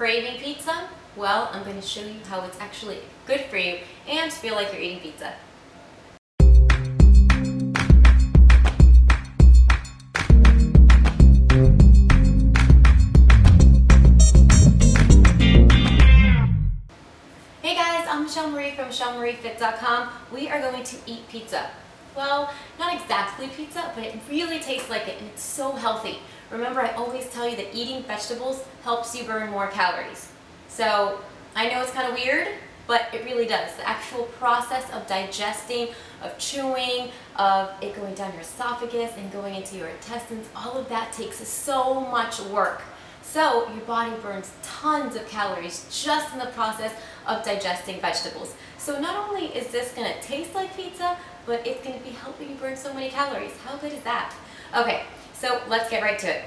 Craving pizza? Well, I'm going to show you how it's actually good for you and feel like you're eating pizza. Hey guys, I'm Michelle Marie from MichelleMarieFit.com. We are going to eat pizza. Well, not exactly pizza, but it really tastes like it, and it's so healthy. Remember, I always tell you that eating vegetables helps you burn more calories. So, I know it's kind of weird, but it really does. The actual process of digesting, of chewing, of it going down your esophagus and going into your intestines, all of that takes so much work. So your body burns tons of calories just in the process of digesting vegetables. So not only is this going to taste like pizza, but it's going to be helping you burn so many calories. How good is that? Okay, so let's get right to it.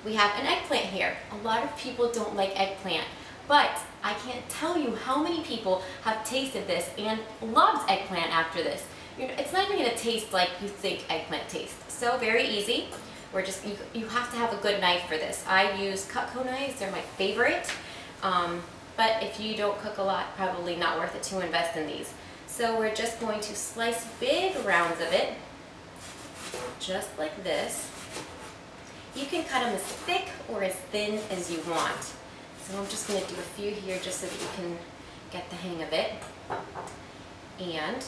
We have an eggplant here. A lot of people don't like eggplant, but I can't tell you how many people have tasted this and loves eggplant after this. It's not even going to taste like you think eggplant tastes. So very easy. You have to have a good knife for this. I use Cutco knives, they're my favorite. But if you don't cook a lot, probably not worth it to invest in these. So we're just going to slice big rounds of it, just like this. You can cut them as thick or as thin as you want. So I'm just going to do a few here just so that you can get the hang of it. And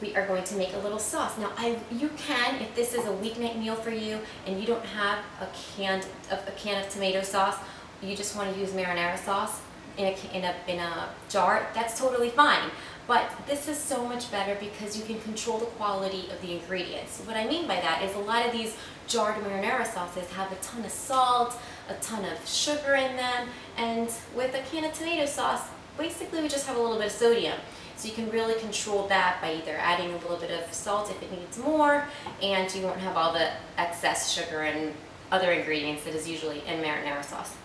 we are going to make a little sauce. Now, you can, if this is a weeknight meal for you and you don't have a can of tomato sauce, you just want to use marinara sauce in a jar, that's totally fine. But this is so much better because you can control the quality of the ingredients. What I mean by that is a lot of these jarred marinara sauces have a ton of salt, a ton of sugar in them, and with a can of tomato sauce, basically we just have a little bit of sodium. So you can really control that by either adding a little bit of salt if it needs more, and you won't have all the excess sugar and other ingredients that is usually in marinara sauce.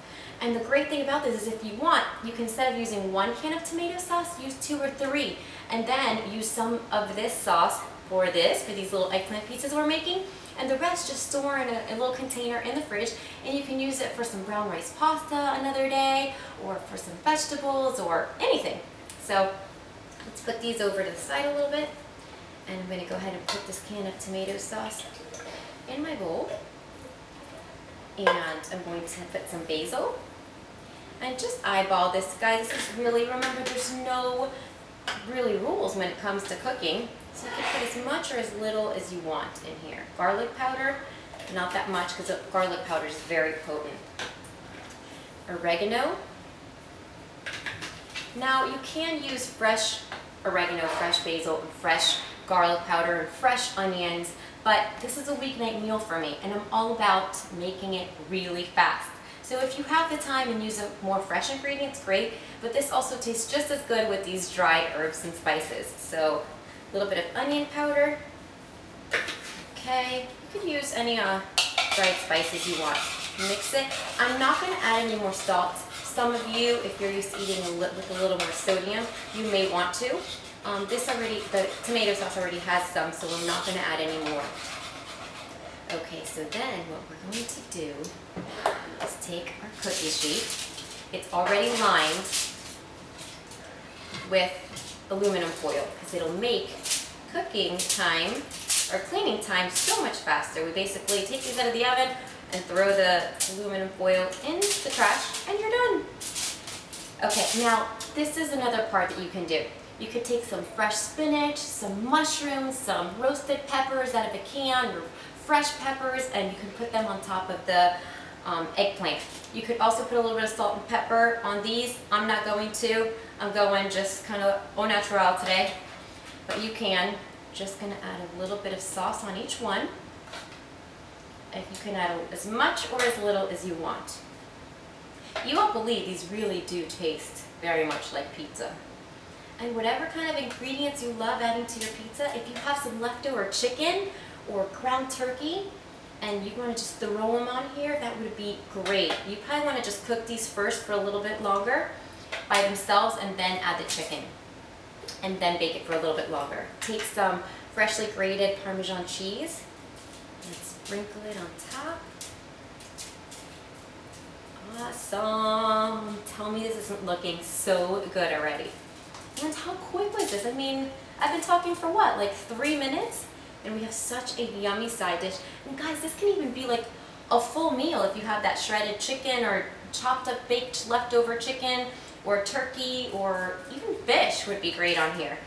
And the great thing about this is if you want, you can, instead of using 1 can of tomato sauce, use 2 or 3, and then use some of this sauce for these little eggplant pizzas we're making, and the rest just store in a little container in the fridge, and you can use it for some brown rice pasta another day, or for some vegetables, or anything. So let's put these over to the side a little bit, and I'm going to go ahead and put this can of tomato sauce in my bowl, and I'm going to put some basil, and just eyeball this, guys. This is really, remember, there's no really rules when it comes to cooking, so you can put as much or as little as you want in here. Garlic powder, not that much because garlic powder is very potent. Oregano. Now you can use fresh oregano, fresh basil, and fresh garlic powder, and fresh onions, but this is a weeknight meal for me, and I'm all about making it really fast. So if you have the time and use more fresh ingredients, great, but this also tastes just as good with these dried herbs and spices. So a little bit of onion powder. Okay, you could use any dried spices you want. Mix it. I'm not going to add any more salt. Some of you, if you're used to eating with a little more sodium, you may want to. The tomato sauce already has some, so we're not going to add any more. Okay, so then what we're going to do is take our cookie sheet. It's already lined with aluminum foil because it'll make cooking time or cleaning time so much faster. We basically take these out of the oven and throw the aluminum foil in the trash, and you're done. Okay, now this is another part that you can do. You could take some fresh spinach, some mushrooms, some roasted peppers out of a can, or fresh peppers, and you can put them on top of the eggplant. You could also put a little bit of salt and pepper on these. I'm not going to. I'm going just kind of au naturel today, but you can. Just going to add a little bit of sauce on each one. And you can add as much or as little as you want. You won't believe these really do taste very much like pizza. And whatever kind of ingredients you love adding to your pizza, if you have some leftover chicken or ground turkey and you want to just throw them on here, that would be great. You probably want to just cook these first for a little bit longer by themselves and then add the chicken and then bake it for a little bit longer. Take some freshly grated Parmesan cheese and sprinkle it on top. awesome. Tell me this isn't looking so good already. And how quick was this? I mean, I've been talking for what, like 3 minutes? And we have such a yummy side dish. And guys, this can even be like a full meal if you have that shredded chicken or chopped up baked leftover chicken or turkey or even fish would be great on here.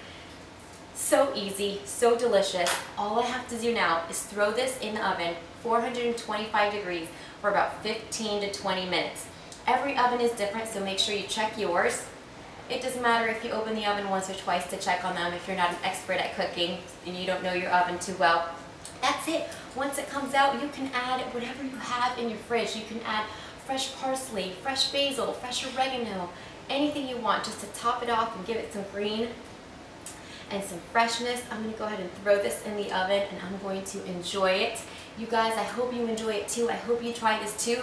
So easy, so delicious. All I have to do now is throw this in the oven, 425 degrees, for about 15 to 20 minutes. Every oven is different, so make sure you check yours. It doesn't matter if you open the oven once or twice to check on them if you're not an expert at cooking and you don't know your oven too well. That's it. Once it comes out, you can add whatever you have in your fridge. You can add fresh parsley, fresh basil, fresh oregano, anything you want just to top it off and give it some green and some freshness. I'm going to go ahead and throw this in the oven and I'm going to enjoy it. You guys, I hope you enjoy it too. I hope you try this too.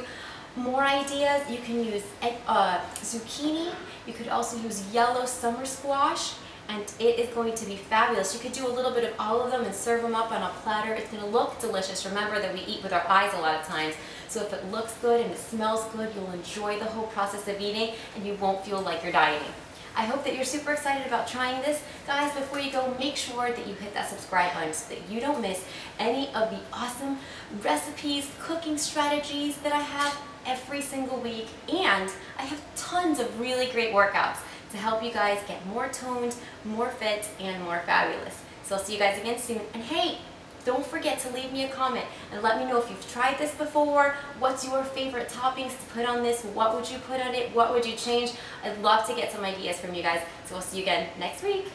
More ideas, you can use zucchini. You could also use yellow summer squash, and it is going to be fabulous. You could do a little bit of all of them and serve them up on a platter. It's going to look delicious. Remember that we eat with our eyes a lot of times, so if it looks good and it smells good, you'll enjoy the whole process of eating and you won't feel like you're dieting. I hope that you're super excited about trying this. Guys, before you go, make sure that you hit that subscribe button so that you don't miss any of the awesome recipes, cooking strategies that I have every single week. And I have tons of really great workouts to help you guys get more toned, more fit, and more fabulous. So I'll see you guys again soon. And hey, don't forget to leave me a comment and let me know if you've tried this before. What's your favorite toppings to put on this? What would you put on it? What would you change? I'd love to get some ideas from you guys. So I'll see you again next week.